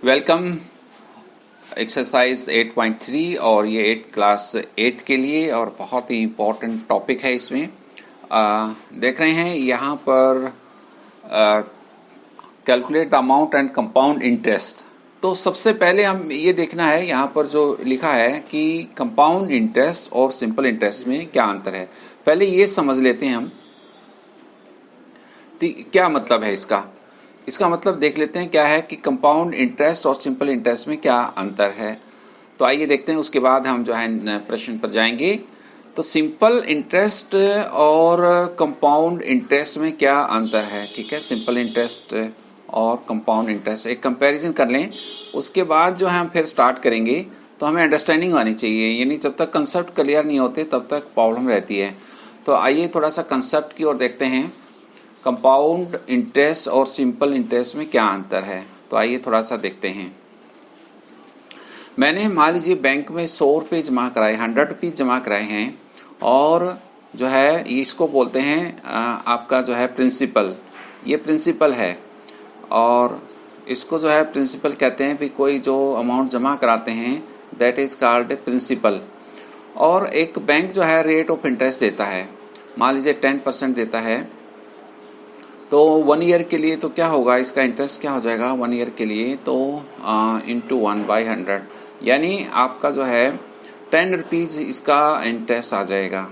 Welcome exercise 8.3 और ये 8 class 8 के लिए और बहुत ही इम्पोर्टेंट टॉपिक है। इसमें देख रहे हैं यहाँ पर calculate the amount and compound interest. तो सबसे पहले हम ये देखना है यहाँ पर जो लिखा है कि कंपाउंड इंटरेस्ट और सिंपल इंटरेस्ट में क्या अंतर है। पहले ये समझ लेते हैं हम क्या मतलब है इसका मतलब देख लेते हैं क्या है कि कंपाउंड इंटरेस्ट और सिंपल इंटरेस्ट में क्या अंतर है। तो आइए देखते हैं, उसके बाद हम जो है प्रश्न पर जाएंगे। तो सिंपल इंटरेस्ट और कंपाउंड इंटरेस्ट में क्या अंतर है, ठीक है। सिंपल इंटरेस्ट और कंपाउंड इंटरेस्ट एक कंपैरिजन कर लें, उसके बाद जो है हम फिर स्टार्ट करेंगे। तो हमें अंडरस्टैंडिंग आनी चाहिए, यानी जब तक कंसेप्ट क्लियर नहीं होते तब तक प्रॉब्लम रहती है। तो आइए थोड़ा सा कंसेप्ट की ओर देखते हैं। कंपाउंड इंटरेस्ट और सिंपल इंटरेस्ट में क्या अंतर है, तो आइए थोड़ा सा देखते हैं। मैंने मान लीजिए बैंक में 100 रुपये जमा कराए, 100 रुपीज़ जमा कराए हैं, और जो है इसको बोलते हैं आपका जो है प्रिंसिपल। ये प्रिंसिपल है और इसको जो है प्रिंसिपल कहते हैं। भी कोई जो अमाउंट जमा कराते हैं दैट इज़ कॉल्ड प्रिंसिपल। और एक बैंक जो है रेट ऑफ इंटरेस्ट देता है, मान लीजिए 10% देता है। तो 1 ईयर के लिए तो क्या होगा, इसका इंटरेस्ट क्या हो जाएगा 1 ईयर के लिए, तो इंटू 1/100, यानी आपका जो है 10 रुपीज़ इसका इंटरेस्ट आ जाएगा।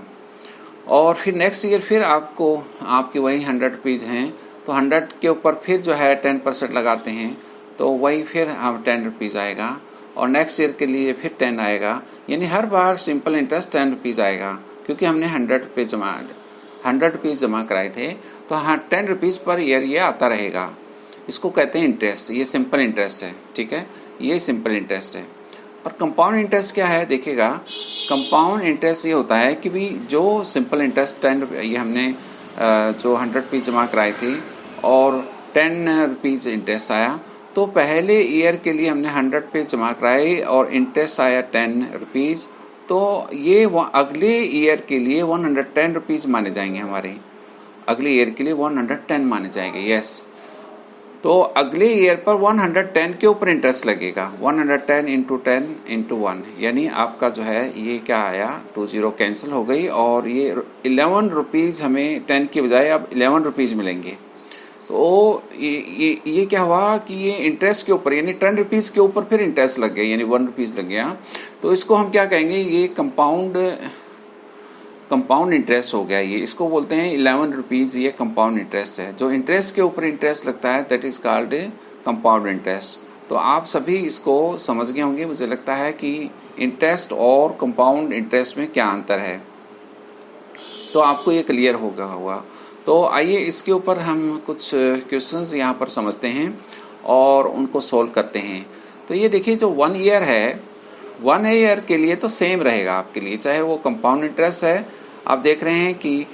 और फिर नेक्स्ट ईयर फिर आपकी वही 100 रुपीज़ हैं, तो 100 के ऊपर फिर जो है 10% लगाते हैं, तो वही फिर हम 10 रुपीज़ आएगा। और नेक्स्ट ईयर के लिए फिर 10 आएगा, यानी हर बार सिंपल इंटरेस्ट 10 रुपीज़ आएगा, क्योंकि हमने 100 रुपीज़ जमा कराए थे। तो हाँ 10 रुपीज़ पर ईयर ये आता रहेगा। इसको कहते हैं इंटरेस्ट। ये सिंपल इंटरेस्ट है, ठीक है, ये सिंपल इंटरेस्ट है। और कंपाउंड इंटरेस्ट क्या है देखिएगा। कंपाउंड इंटरेस्ट ये होता है कि भी जो सिंपल इंटरेस्ट 10 रुपये, ये हमने जो 100 रुपीज़ जमा कराए थे और 10 रुपीज़ इंटरेस्ट आया, तो पहले ईयर के लिए हमने 100 रुपये जमा कराए और इंटरेस्ट आया 10 रुपीज़, तो ये अगले ईयर के लिए 110 रुपीज़ माने जाएंगे। हमारे अगले ईयर के लिए 110 माने जाएंगे, यस। तो अगले ईयर पर 110 के ऊपर इंटरेस्ट लगेगा, 110 इंटू 10 इंटू 1, यानी आपका जो है ये क्या आया, 20 कैंसिल हो गई, और ये 11 रुपीज़ हमें 10 की बजाय अब 11 रुपीज़ मिलेंगे। तो ये क्या हुआ कि ये इंटरेस्ट के ऊपर, यानी 10 रुपीज़ के ऊपर फिर इंटरेस्ट लग गया, यानी 1 रुपीज़ लग गया। तो इसको हम क्या कहेंगे, ये कंपाउंड इंटरेस्ट हो गया। ये इसको बोलते हैं 11 रुपीज़, ये कंपाउंड इंटरेस्ट है। जो इंटरेस्ट के ऊपर इंटरेस्ट लगता है that is called compound interest. तो आप सभी इसको समझ गए होंगे, मुझे लगता है कि इंटरेस्ट और कंपाउंड इंटरेस्ट में क्या अंतर है, तो आपको ये क्लियर होगा। तो आइए इसके ऊपर हम कुछ क्वेश्चंस यहाँ पर समझते हैं और उनको सोल्व करते हैं। तो ये देखिए, जो 1 ईयर है, 1 ईयर के लिए तो सेम रहेगा आपके लिए, चाहे वो कंपाउंड इंटरेस्ट है। आप देख रहे हैं कि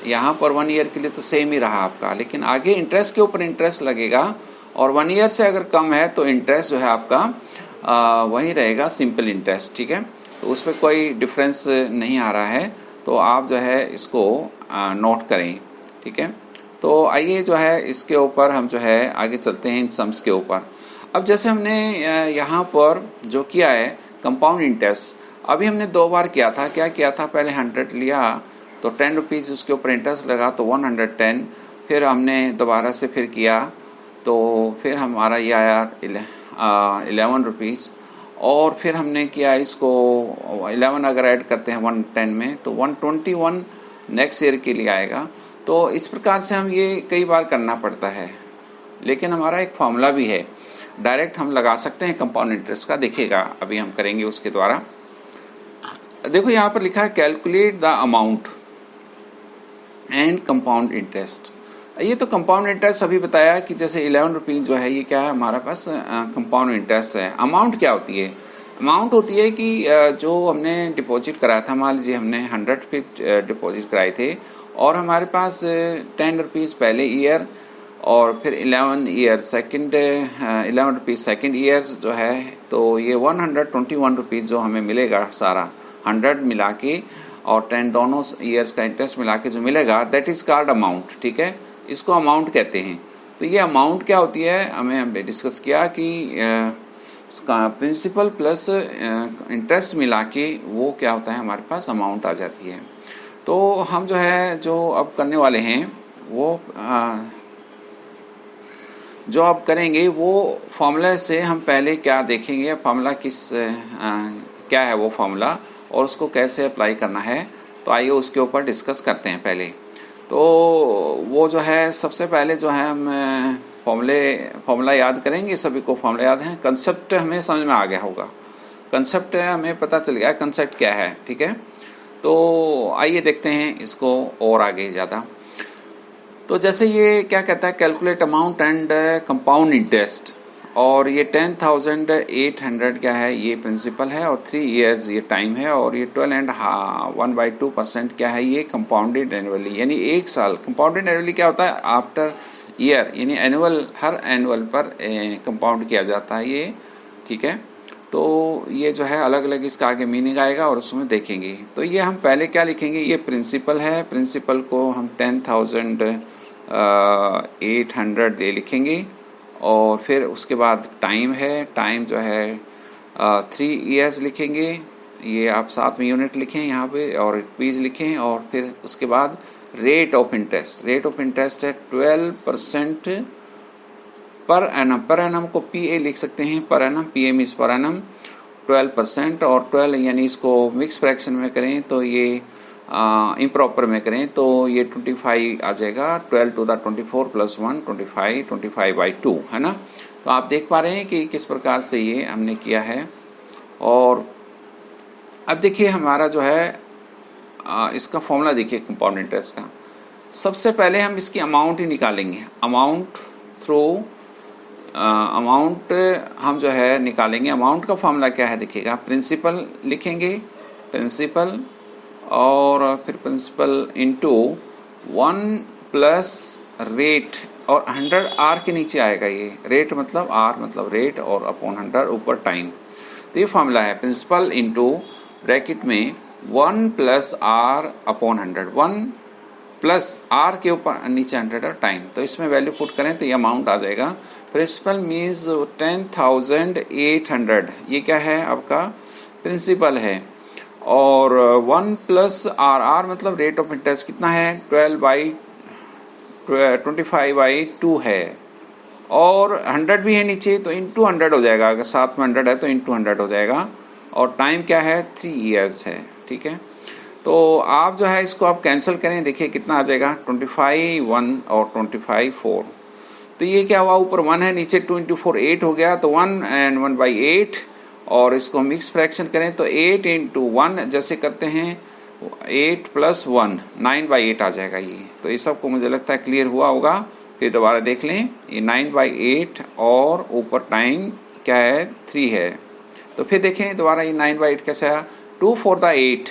यहाँ पर 1 ईयर के लिए तो सेम ही रहा आपका, लेकिन आगे इंटरेस्ट के ऊपर इंटरेस्ट लगेगा, और 1 ईयर से अगर कम है तो इंटरेस्ट जो है आपका वही रहेगा, सिंपल इंटरेस्ट, ठीक है। तो उसमें कोई डिफरेंस नहीं आ रहा है, तो आप जो है इसको नोट करें, ठीक है। तो आइए जो है इसके ऊपर हम जो है आगे चलते हैं इन सम्स के ऊपर। अब जैसे हमने यहाँ पर जो किया है कंपाउंड इंटरेस्ट, अभी हमने 2 बार किया था। क्या किया था, पहले 100 लिया तो 10 रुपीज़ उसके ऊपर इंटरेस्ट लगा, तो 110। फिर हमने दोबारा से फिर किया, तो फिर हमारा ये आया 11 रुपीज़। और फिर हमने किया इसको 11 अगर ऐड करते हैं 110 में, तो 121 नेक्स्ट ईयर के लिए आएगा। तो इस प्रकार से हम ये कई बार करना पड़ता है, लेकिन हमारा एक फॉर्मूला भी है, डायरेक्ट हम लगा सकते हैं कंपाउंड इंटरेस्ट का। देखिएगा अभी हम करेंगे उसके द्वारा। देखो यहाँ पर लिखा है calculate the amount and compound interest. ये तो कंपाउंड इंटरेस्ट अभी बताया कि जैसे 11 रुपीज़ जो है ये क्या है हमारे पास कंपाउंड इंटरेस्ट है। अमाउंट क्या होती है, अमाउंट होती है कि जो हमने डिपॉजिट कराया था, मान लीजिए हमने 100 रुपये डिपॉजिट कराए थे, और हमारे पास 10 रुपीज़ पहले ईयर, और फिर 11 रुपीज़ सेकेंड ईयर जो है, तो ये 121 रुपीज़ जो हमें मिलेगा, सारा 100 मिला के और 10 दोनों ईयर्स का इंटरेस्ट मिला के जो मिलेगा दैट इज़ कॉल्ड अमाउंट, ठीक है। इसको अमाउंट कहते हैं। तो तो ये अमाउंट क्या होती है, हमने डिस्कस किया कि इसका प्रिंसिपल प्लस इंटरेस्ट मिला के वो क्या होता है, हमारे पास अमाउंट आ जाती है। तो हम जो है जो अब करने वाले हैं वो जो आप करेंगे वो फॉर्मूला से हम पहले क्या देखेंगे, फॉर्मूला क्या है वो फॉर्मूला और उसको कैसे अप्लाई करना है। तो आइए उसके ऊपर डिस्कस करते हैं पहले। तो वो जो है सबसे पहले जो है हम फॉर्मूला याद करेंगे। सभी को फॉर्मूला याद है, कंसेप्ट हमें समझ में आ गया होगा, कंसेप्ट हमें पता चल गया कंसेप्ट क्या है, ठीक है। तो आइए देखते हैं इसको और आगे ज़्यादा। तो जैसे ये क्या कहता है, calculate amount and compound interest, और ये 10,800 क्या है, ये प्रिंसिपल है और 3 years ये टाइम है, और ये 12.1/2% क्या है, ये कंपाउंडेड एनुअली, यानी एक साल। कंपाउंडेड एनुअली क्या होता है, आफ्टर ईयर, यानी एनुअल, हर एनुअल पर कंपाउंड किया जाता है ये, ठीक है। तो ये जो है अलग अलग इसका आगे मीनिंग आएगा और उसमें देखेंगे। तो ये हम पहले क्या लिखेंगे, ये प्रिंसिपल है, प्रिंसिपल को हम 10,800 ले लिखेंगे, और फिर उसके बाद टाइम है, टाइम जो है 3 years लिखेंगे, ये आप साथ में यूनिट लिखें यहाँ पे, और रुपीज़ लिखें, और फिर उसके बाद rate of interest, rate of interest है 12% पर एनम, पर एनम को PA लिख सकते हैं, per annum, PA means per annum 12%, और 12 यानी इसको मिक्स फ्रैक्शन में करें तो ये इम्प्रॉपर में करें तो ये 25 आ जाएगा, 12 to the 24 + 1 25/2 है ना। तो आप देख पा रहे हैं कि किस प्रकार से ये हमने किया है। और अब देखिए हमारा जो है इसका फॉर्मूला देखिए कंपाउंड इंटरेस्ट का। सबसे पहले हम इसकी अमाउंट ही निकालेंगे, अमाउंट हम जो है निकालेंगे। अमाउंट का फॉर्मूला क्या है देखिएगा, प्रिंसिपल लिखेंगे, प्रिंसिपल, और फिर प्रिंसिपल इंटू 1 प्लस रेट, और 100 R के नीचे आएगा ये, रेट मतलब R मतलब रेट, और अपॉन 100 ऊपर टाइम। तो ये फॉर्मूला है प्रिंसिपल इंटू ब्रैकेट में 1 plus R upon 100, 1 plus R के ऊपर नीचे 100 और टाइम। तो इसमें वैल्यू पुट करें तो ये अमाउंट आ जाएगा। प्रिंसिपल मीन्स 10,800, ये क्या है आपका प्रिंसिपल है, और 1 प्लस R मतलब रेट ऑफ इंटरेस्ट कितना है, 25/2 है, और 100 भी है नीचे तो इंटू 100 हो जाएगा, अगर साथ में 100 है तो इंटू 100 हो जाएगा, और टाइम क्या है 3 years है, ठीक है। तो आप जो है इसको आप कैंसिल करें, देखिए कितना आ जाएगा, 25 1 और 25 4। तो ये क्या हुआ, ऊपर 1 है, नीचे 2 × 4 8 हो गया, तो 1 and 1/8, और इसको मिक्स फ्रैक्शन करें तो 8 × 1 जैसे करते हैं 8 + 1 9/8 आ जाएगा ये। तो ये सबको मुझे लगता है क्लियर हुआ होगा। फिर दोबारा देख लें, ये 9/8 और ऊपर टाइम क्या है 3 है। तो फिर देखें दोबारा ये 9/8 कैसे आया, 2 4 8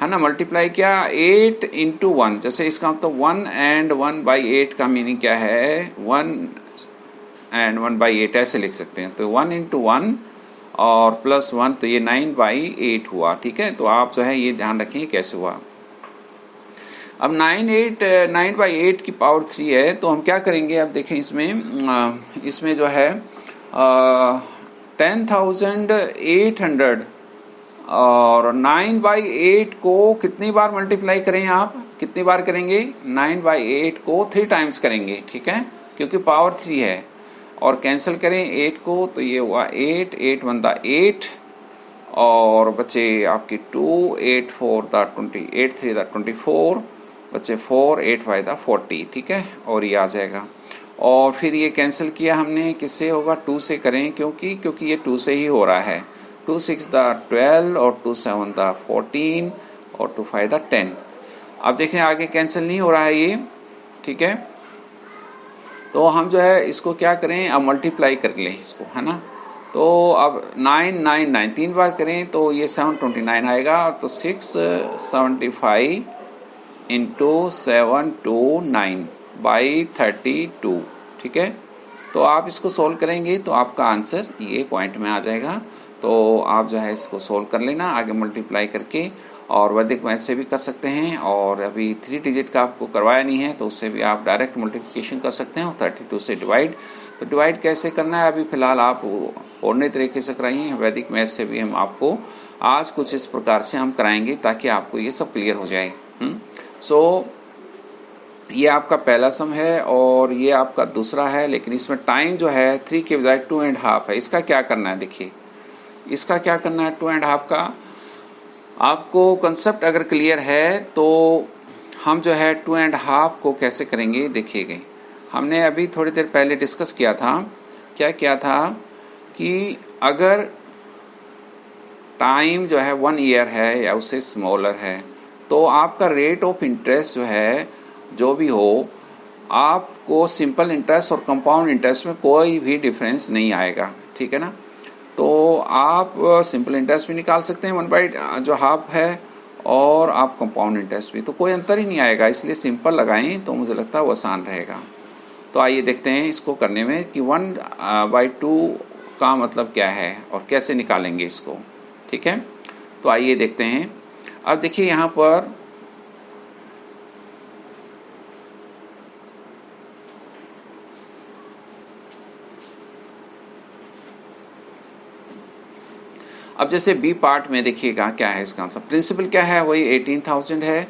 है ना, मल्टीप्लाई किया 8 × 1, जैसे इसका तो 1 and 1/8 का मीनिंग क्या है, 1 and 1/8 ऐसे लिख सकते हैं। तो 1 × 1 और प्लस 1, तो ये 9/8 हुआ, ठीक है। तो आप जो है ये ध्यान रखें कैसे हुआ। अब 9/8 की पावर 3 है, तो हम क्या करेंगे, अब देखें इसमें जो है 10,800 और 9/8 को कितनी बार मल्टीप्लाई करें, आप कितनी बार करेंगे, 9/8 को 3 टाइम्स करेंगे, ठीक है, क्योंकि पावर 3 है, और कैंसिल करें 8 को, तो ये हुआ 8 8 1 8, और बचे आपकी 2 8 4 20 8 3 24, बचे 4 8 5 40, ठीक है, और ये आ जाएगा। और फिर ये कैंसिल किया हमने, किससे होगा, 2 से करें, क्योंकि ये 2 से ही हो रहा है, 2 6 12 और 2 7 14 और 2 5 10। अब देखें आगे कैंसिल नहीं हो रहा है ये, ठीक है। तो हम जो है इसको क्या करें, अब मल्टीप्लाई कर लें इसको, है ना। तो अब 9 9 9 3 बार करें तो ये 729 आएगा, तो 675 × 729/32, ठीक है। तो आप इसको सोल्व करेंगे तो आपका आंसर ये पॉइंट में आ जाएगा। तो आप जो है इसको सोल्व कर लेना आगे मल्टीप्लाई करके, और वैदिक मैथ से भी कर सकते हैं, और अभी 3 डिजिट का आपको करवाया नहीं है तो उससे भी आप डायरेक्ट मल्टीप्लिकेशन कर सकते हैं। 32 से डिवाइड, तो डिवाइड कैसे करना है अभी फ़िलहाल आप और नए तरीके से कराइए। वैदिक मैथ से भी हम आपको आज कुछ इस प्रकार से हम कराएंगे ताकि आपको ये सब क्लियर हो जाए। सो ये आपका पहला सम है और ये आपका दूसरा है, लेकिन इसमें टाइम जो है 3 के बजाय 2.5 है। इसका क्या करना है, देखिए इसका क्या करना है 2.5 का। आपको कंसेप्ट अगर क्लियर है तो हम जो है 2.5 को कैसे करेंगे देखिएगा। हमने अभी थोड़ी देर पहले डिस्कस किया था, क्या किया था कि अगर टाइम जो है 1 ईयर है या उससे स्मॉलर है तो आपका रेट ऑफ इंटरेस्ट जो है जो भी हो, आपको सिंपल इंटरेस्ट और कंपाउंड इंटरेस्ट में कोई भी डिफरेंस नहीं आएगा, ठीक है ना। तो आप सिंपल इंटरेस्ट भी निकाल सकते हैं 1/, जो हाफ है, और आप कंपाउंड इंटरेस्ट भी, तो कोई अंतर ही नहीं आएगा। इसलिए सिंपल लगाएं तो मुझे लगता है वो आसान रहेगा। तो आइए देखते हैं इसको करने में कि 1/2 का मतलब क्या है और कैसे निकालेंगे इसको, ठीक है। तो आइए देखते हैं। अब देखिए यहाँ पर अब जैसे बी पार्ट में देखिएगा क्या है इसका मतलब। प्रिंसिपल क्या है, वही 18,000 है,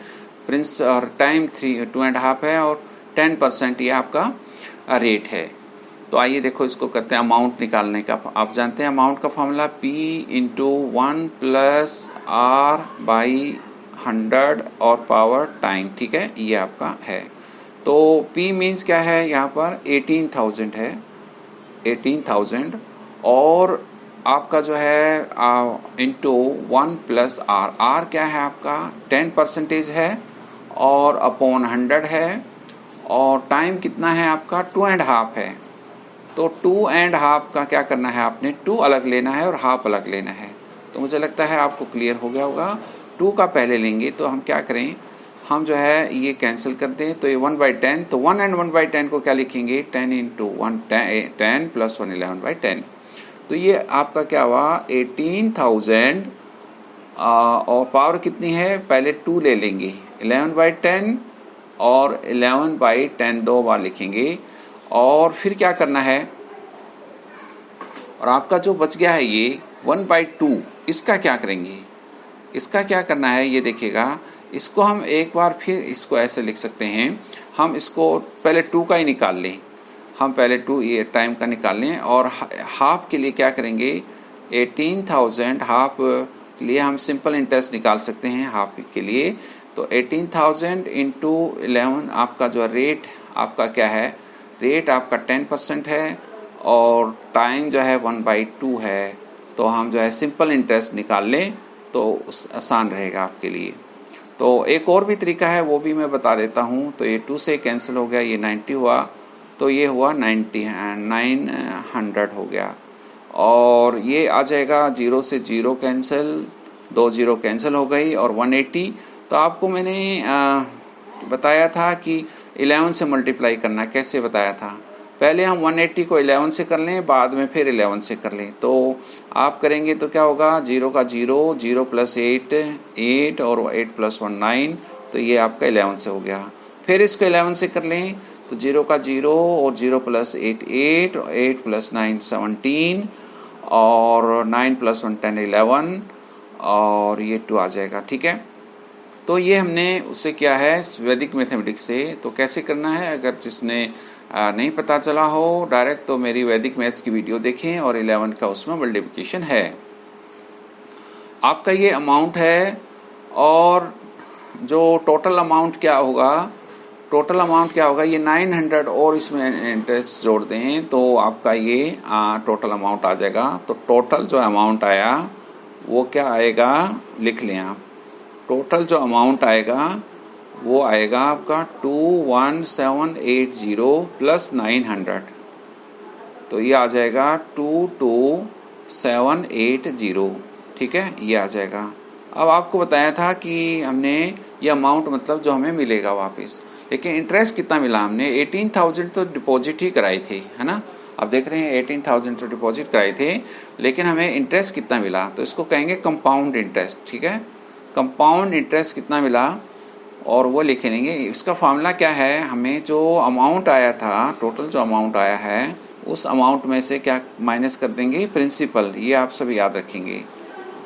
प्रिंस और टाइम 2.5 है, और 10% ये आपका रेट है। तो आइए देखो इसको करते हैं अमाउंट निकालने का। आप जानते हैं अमाउंट का फॉर्मूला P × 1 + R/100 और पावर टाइम, ठीक है, ये आपका है। तो P मीन्स क्या है, यहाँ पर 18,000 है, 18,000, और आपका जो है इंटू 1 + R। R क्या है आपका 10% है, और अपॉन 100 है, और टाइम कितना है आपका 2.5 है। तो 2.5 का क्या करना है आपने, 2 अलग लेना है और हाफ अलग लेना है। तो मुझे लगता है आपको क्लियर हो गया होगा। 2 का पहले लेंगे तो हम क्या करें, हम जो है ये कैंसिल कर दें, तो ये 1/10, तो 1 और 1/10 को क्या लिखेंगे, 10 × 1 10 + 1 11/10। तो ये आपका क्या हुआ 18,000, और पावर कितनी है, पहले 2 ले लेंगे, 11/10 और 11/10 दो बार लिखेंगे, और फिर क्या करना है, और आपका जो बच गया है ये 1/2, इसका क्या करेंगे, इसका क्या करना है ये देखिएगा। इसको हम एक बार फिर इसको ऐसे लिख सकते हैं, हम इसको पहले 2 का ही निकाल लें, हम पहले 2 ये टाइम का निकाल लें, और हाफ के लिए क्या करेंगे, 18,000 हाफ के लिए हम सिंपल इंटरेस्ट निकाल सकते हैं हाफ के लिए। तो 18,000 × 11 आपका जो रेट आपका क्या है, रेट आपका 10% है, और टाइम जो है 1/2 है। तो हम जो है सिंपल इंटरेस्ट निकाल लें तो आसान रहेगा आपके लिए। तो एक और भी तरीका है, वो भी मैं बता देता हूँ। तो ये 2 से कैंसिल हो गया, ये 90 हुआ, तो ये हुआ 900 हो गया, और ये आ जाएगा 0 से 0 कैंसिल, 2 0 कैंसिल हो गई, और 180। तो आपको मैंने बताया था कि 11 से मल्टीप्लाई करना, कैसे बताया था, पहले हम 180 को 11 से कर लें, बाद में फिर 11 से कर लें। तो आप करेंगे तो क्या होगा, 0 का 0, 0 + 8 8, और 8 + 1 9, तो ये आपका 11 से हो गया। फिर इसको 11 से कर लें तो 0 का 0, और 0 + 8 8, 8 + 9 17, और 9 + 1 10 11, और ये 2 आ जाएगा, ठीक है। तो ये हमने उससे किया है वैदिक मैथमेटिक्स से। तो कैसे करना है, अगर जिसने नहीं पता चला हो डायरेक्ट, तो मेरी वैदिक मैथ्स की वीडियो देखें, और 11 का उसमें मल्टीप्लिकेशन है। आपका ये अमाउंट है, और जो टोटल अमाउंट क्या होगा, टोटल अमाउंट क्या होगा, ये 900 और इसमें इंटरेस्ट जोड़ दें तो आपका ये टोटल अमाउंट आ जाएगा। तो टोटल जो अमाउंट आया वो क्या आएगा, लिख लें आप, टोटल जो अमाउंट आएगा वो आएगा आपका 21780 + 900, तो ये आ जाएगा 22780, ठीक है, ये आ जाएगा। अब आपको बताया था कि हमने ये अमाउंट मतलब जो हमें मिलेगा वापस, लेकिन इंटरेस्ट कितना मिला, हमने 18,000 तो डिपॉजिट ही कराई थी, है ना। आप देख रहे हैं 18,000 तो डिपॉजिट कराए थे, लेकिन हमें इंटरेस्ट कितना मिला, तो इसको कहेंगे कंपाउंड इंटरेस्ट, ठीक है। कंपाउंड इंटरेस्ट कितना मिला और वो लिख लेंगे। इसका फॉर्मूला क्या है, हमें जो अमाउंट आया था, टोटल जो अमाउंट आया है उस अमाउंट में से क्या माइनस कर देंगे, प्रिंसिपल। ये आप सब याद रखेंगे,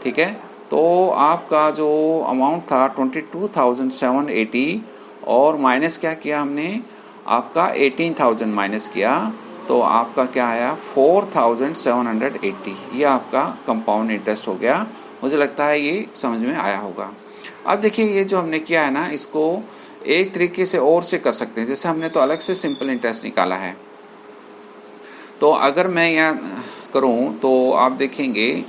ठीक है। तो आपका जो अमाउंट था 22,780 और माइनस क्या किया हमने, आपका 18,000 माइनस किया, तो आपका क्या आया 4,780। ये आपका कंपाउंड इंटरेस्ट हो गया। मुझे लगता है ये समझ में आया होगा। अब देखिए ये जो हमने किया है ना, इसको एक तरीके से और से कर सकते हैं। जैसे हमने तो अलग से सिंपल इंटरेस्ट निकाला है, तो अगर मैं यहाँ करूँ तो आप देखेंगे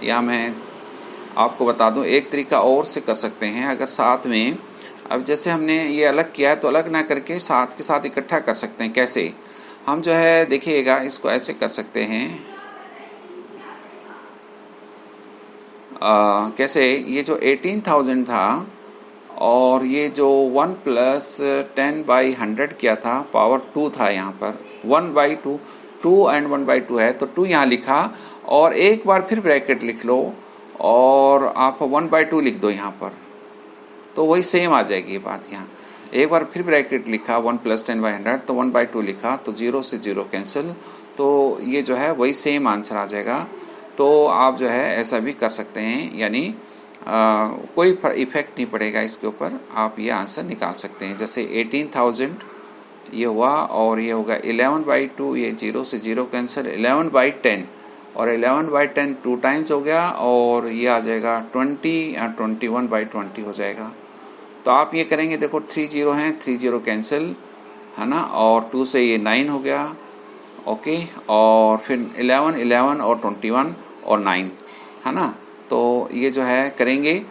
या मैं आपको बता दूं, एक तरीका और से कर सकते हैं। अगर साथ में, अब जैसे हमने ये अलग किया है तो अलग ना करके साथ के साथ इकट्ठा कर सकते हैं। कैसे, हम जो है देखिएगा इसको ऐसे कर सकते हैं। कैसे, ये जो 18,000 था और ये जो 1 + 10/100 किया था, पावर 2 था यहाँ पर, 1/2, 2 एंड 1/2 है तो 2 यहाँ लिखा और एक बार फिर ब्रैकेट लिख लो और आप 1/2 लिख दो यहाँ पर, तो वही सेम आ जाएगी ये बात। यहाँ एक बार फिर ब्रैकेट लिखा 1 + 10/100 तो 1/2 लिखा, तो 0 से 0 कैंसिल, तो ये जो है वही सेम आंसर आ जाएगा। तो आप जो है ऐसा भी कर सकते हैं, यानी कोई इफेक्ट नहीं पड़ेगा इसके ऊपर, आप ये आंसर निकाल सकते हैं। जैसे 18,000 ये हुआ और ये होगा 11/2, ये 0 से 0 कैंसिल, 11/10 और 11/10 2 टाइम्स हो गया और ये आ जाएगा 21/20 हो जाएगा। तो आप ये करेंगे, देखो 3 0 हैं, 3 0 कैंसिल है ना, और 2 से ये 9 हो गया, ओके, और फिर 11 11 और 21 और 9 है ना। तो ये जो है करेंगे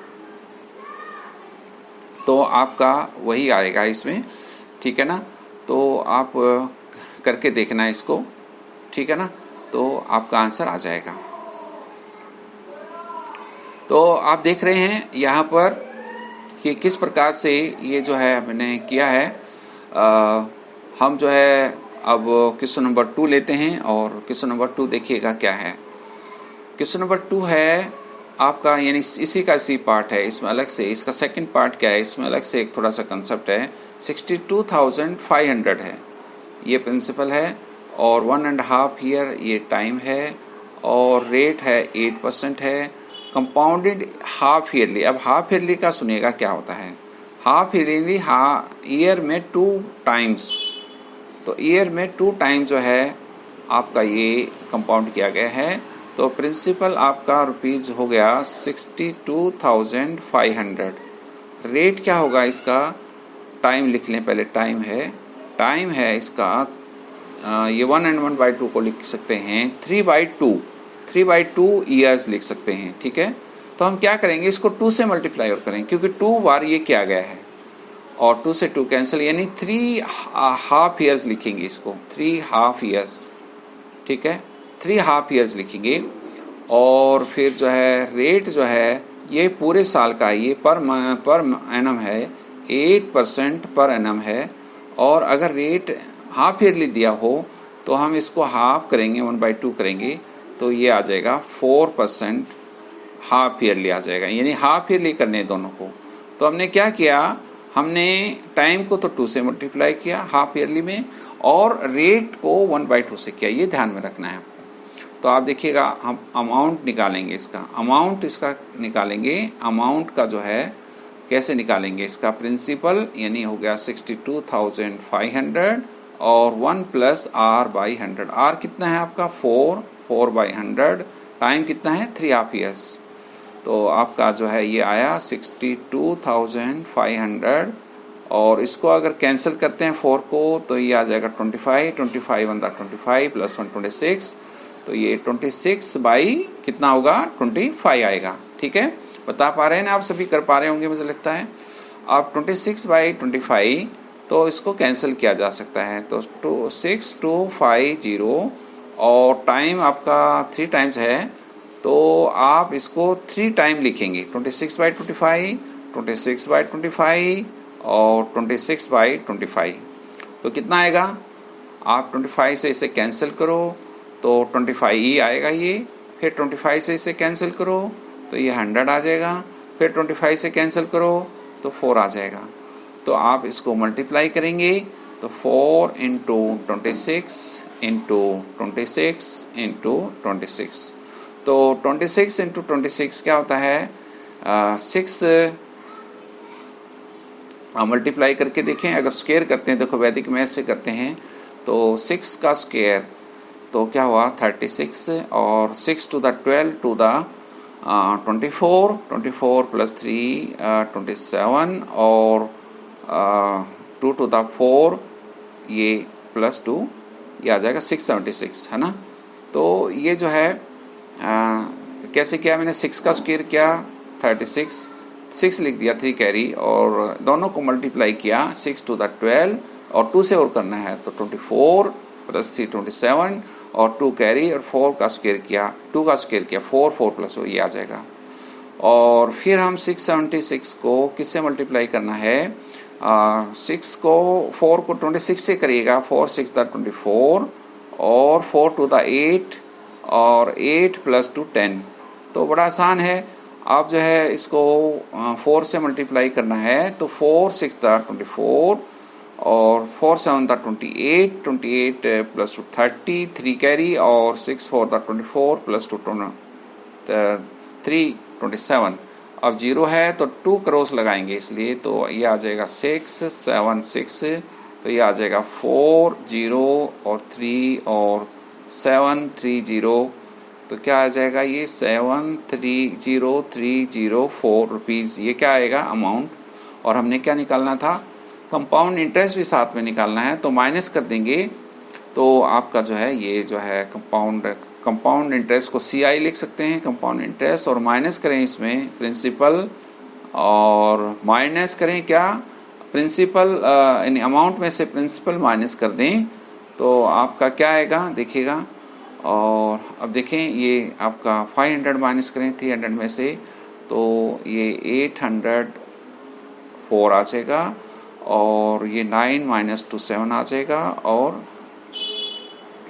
तो आपका वही आएगा इसमें, ठीक है ना। तो आप करके देखना है इसको, ठीक है ना, तो आपका आंसर आ जाएगा। तो आप देख रहे हैं यहाँ पर कि किस प्रकार से ये जो है हमने किया है। हम जो है अब क्वेश्चन नंबर 2 लेते हैं और क्वेश्चन नंबर 2 देखिएगा क्या है। क्वेश्चन नंबर 2 है आपका, यानी इसी का सी पार्ट है, इसमें अलग से इसका सेकंड पार्ट क्या है, इसमें अलग से एक थोड़ा सा कंसेप्ट है। 62,500 है, ये प्रिंसिपल है और 1.5 ईयर ये टाइम है और रेट है 8% है, कंपाउंडेड हाफ ईयरली। अब हाफ ईयरली का सुनिएगा क्या होता है। हाफ ईयरली ईयर में 2 टाइम्स, तो ईयर में 2 टाइम जो है आपका ये कंपाउंड किया गया है। तो प्रिंसिपल आपका रुपीज़ हो गया 62,500। रेट क्या होगा इसका, टाइम लिख लें पहले, टाइम है इसका, ये 1 and 1/2 को लिख सकते हैं 3/2 ईयर्स लिख सकते हैं, ठीक है। तो हम क्या करेंगे, इसको 2 से मल्टीप्लाई और करेंगे क्योंकि 2 बार ये किया गया है और 2 से 2 कैंसिल, यानी 3 हाफ ईयर्स लिखेंगे इसको, 3 हाफ ईयर्स, ठीक है, 3 हाफ ईयर्स लिखेंगे। और फिर जो है रेट जो है ये पूरे साल का, ये पर एनम है, 8% पर एनम है। और अगर रेट हाफ ईयरली दिया हो तो हम इसको हाफ करेंगे, 1/2 करेंगे, तो ये आ जाएगा 4% हाफ ईयरली आ जाएगा, यानी हाफ ईयरली करने दोनों को। तो हमने क्या किया, हमने टाइम को तो 2 से मल्टीप्लाई किया हाफ ईयरली में और रेट को 1/2 से किया, ये ध्यान में रखना है आपको। तो आप देखिएगा हम अमाउंट निकालेंगे, इसका निकालेंगे। अमाउंट का जो है कैसे निकालेंगे, इसका प्रिंसिपल यानी हो गया 62,500 और 1 + r/100। r कितना है आपका 4/100, टाइम कितना है 3 हाफ ईयर्स। तो आपका जो है ये आया 62,500 और इसको अगर कैंसिल करते हैं 4 को तो ये आ जाएगा 25 25 + 1 26, तो ये 26 बाई कितना होगा 25 आएगा, ठीक है। बता पा रहे हैं ना आप, सभी कर पा रहे होंगे मुझे लगता है। अब 26/25 तो इसको कैंसिल किया जा सकता है, तो 6250 और टाइम आपका 3 टाइम्स है, तो आप इसको 3 टाइम लिखेंगे, 26/25, 26/25 और 26/25। तो कितना आएगा, आप 25 से इसे कैंसिल करो तो 25 ही आएगा ये, फिर 25 से इसे कैंसिल करो तो ये 100 आ जाएगा। फिर 25 से कैंसिल करो तो 4 आ जाएगा। तो आप इसको मल्टीप्लाई करेंगे तो 4 इंटू 26 इंटू 26 इंटू 26, तो 26 इंटू 26 क्या होता है 6 मल्टीप्लाई करके देखें। अगर स्क्वायर करते हैं, देखो वैदिक मैथ से करते हैं, तो 6 का स्क्वायर तो क्या हुआ 36, और 6 to the 12 to the 24 plus 3 27, और 2 टू द 4 ये प्लस 2 ये आ जाएगा 676, है ना। तो ये जो है कैसे किया मैंने, 6 का स्क्वायर किया 36, 6 लिख दिया 3 कैरी, और दोनों को मल्टीप्लाई किया 6 टू द 12 और 2 से और करना है तो 24 प्लस 3 27 और 2 कैरी और 4 का स्क्वायर किया, 2 का स्क्वायर किया 4 प्लस वो ये आ जाएगा। और फिर हम 676 को किससे मल्टीप्लाई करना है, 6 को 4 को 26 से करिएगा, 4 6 द 24 और 4 टू द 8 और 8 प्लस 2 10। तो बड़ा आसान है, आप जो है इसको 4 से मल्टीप्लाई करना है तो 4 6 द 24 और 4 7 द 28, 28 प्लस 2 30, 3 कैरी और 6 4 द 24 प्लस 2 3 27। अब 0 है तो 2 क्रॉस लगाएंगे इसलिए, तो ये आ जाएगा 6 7 6, तो ये आ जाएगा 4 0 और 3 और 7 3 0, तो क्या आ जाएगा ये 730,304 रुपीज़, ये क्या आएगा अमाउंट। और हमने क्या निकालना था, कंपाउंड इंटरेस्ट भी साथ में निकालना है, तो माइनस कर देंगे तो आपका जो है ये जो है कंपाउंड इंटरेस्ट को CI लिख सकते हैं, कंपाउंड इंटरेस्ट, और माइनस करें इसमें प्रिंसिपल, और माइनस करें क्या प्रिंसिपल, यानी अमाउंट में से प्रिंसिपल माइनस कर दें तो आपका क्या आएगा देखिएगा। और अब देखें ये आपका 500 माइनस करें 300 में से तो ये 804 आ जाएगा, और ये 9 माइनस 2 7 आ जाएगा, और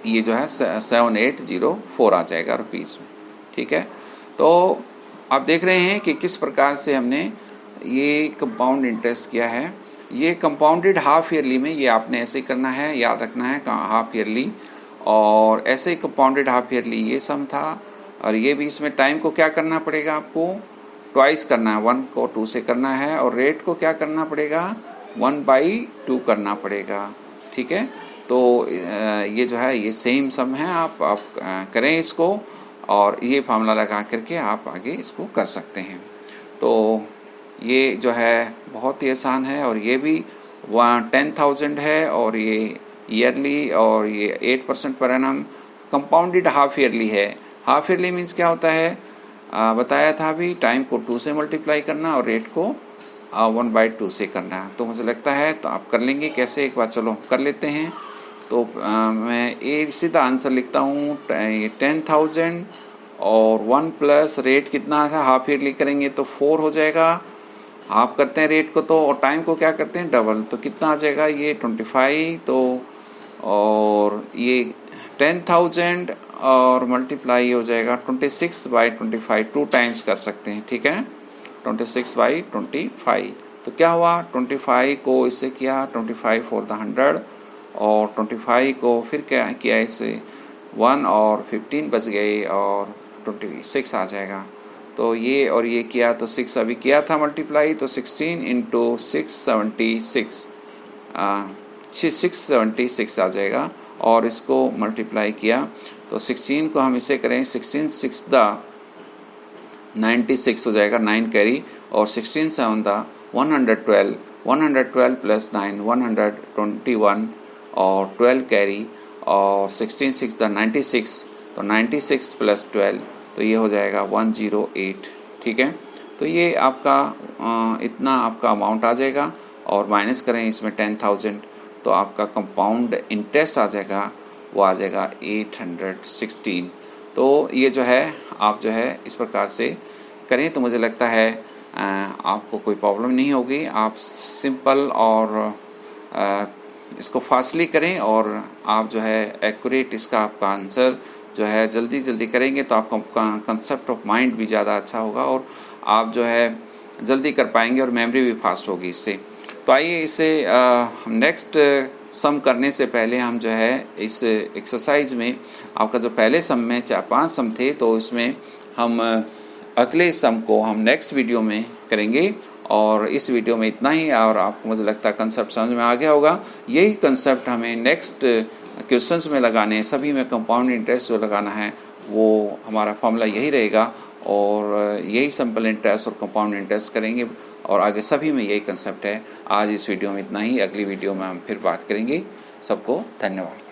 ये जो है 7804 आ जाएगा रुपीज़ में, ठीक है। तो आप देख रहे हैं कि किस प्रकार से हमने ये कंपाउंड इंटरेस्ट किया है। ये कंपाउंडेड हाफ ईयरली में ये आपने ऐसे करना है, याद रखना है हाफ ईयरली, और ऐसे ही कंपाउंडेड हाफ ईयरली ये सम था। और ये भी इसमें टाइम को क्या करना पड़ेगा आपको ट्वाइस करना है, 1 को 2 से करना है, और रेट को क्या करना पड़ेगा 1/2 करना पड़ेगा, ठीक है। तो ये जो है ये सेम सम है, आप करें इसको, और ये फार्मूला लगा करके आप आगे इसको कर सकते हैं। तो ये जो है बहुत ही आसान है, और ये भी 10,000 है, और ये ईयरली, और ये 8% per annum compounded half yearly है। हाफ ईयरली मीन्स क्या होता है बताया था अभी, टाइम को 2 से मल्टीप्लाई करना और रेट को 1/2 से करना। तो मुझे लगता है तो आप कर लेंगे कैसे, एक बार चलो कर लेते हैं। तो मैं ये सीधा आंसर लिखता हूँ, 10,000 और 1 प्लस रेट कितना था, हाफ ईयरली करेंगे तो 4 हो जाएगा, हाफ करते हैं रेट को तो, और टाइम को क्या करते हैं डबल, तो कितना आ जाएगा ये 25। तो और ये 10,000 और मल्टीप्लाई हो जाएगा 26/25, 2 टाइम्स कर सकते हैं, ठीक है 26/25। तो क्या हुआ 25 को इससे किया 25 for the 100, और 25 को फिर क्या किया इससे 1 और 15 बच गए, और 26 आ जाएगा। तो ये और ये किया तो 6 अभी किया था मल्टीप्लाई, तो 16 इंटू 676 676 आ जाएगा, और इसको मल्टीप्लाई किया तो 16 को हम इसे करें 16 6 द 96 हो जाएगा, 9 कैरी, और 16 7 द 112, 112 प्लस 9 121, और 12 कैरी, और 16 6 द 96, तो 96 प्लस 12 तो ये हो जाएगा 108, ठीक है। तो ये आपका इतना आपका अमाउंट आ जाएगा, और माइनस करें इसमें 10,000 तो आपका कंपाउंड इंटरेस्ट आ जाएगा, वो आ जाएगा 816। तो ये जो है आप जो है इस प्रकार से करें तो मुझे लगता है आपको कोई प्रॉब्लम नहीं होगी। आप सिंपल और इसको फास्टली करें और आप जो है एक्यूरेट इसका आपका आंसर जो है जल्दी जल्दी करेंगे तो आपका कंसेप्ट ऑफ माइंड भी ज़्यादा अच्छा होगा और आप जो है जल्दी कर पाएंगे और मेमोरी भी फास्ट होगी इससे। तो आइए इसे नेक्स्ट सम करने से पहले हम जो है इस एक्सरसाइज में आपका जो पहले सम में 4-5 सम थे तो इसमें हम अगले सम को हम नेक्स्ट वीडियो में करेंगे और इस वीडियो में इतना ही। और आपको मुझे लगता है कंसेप्ट समझ में आ गया होगा। यही कंसेप्ट हमें नेक्स्ट क्वेश्चंस में लगाने हैं, सभी में कंपाउंड इंटरेस्ट जो लगाना है वो हमारा फॉर्मूला यही रहेगा और यही सिंपल इंटरेस्ट और कंपाउंड इंटरेस्ट करेंगे और आगे सभी में यही कंसेप्ट है। आज इस वीडियो में इतना ही, अगली वीडियो में हम फिर बात करेंगे। सबको धन्यवाद।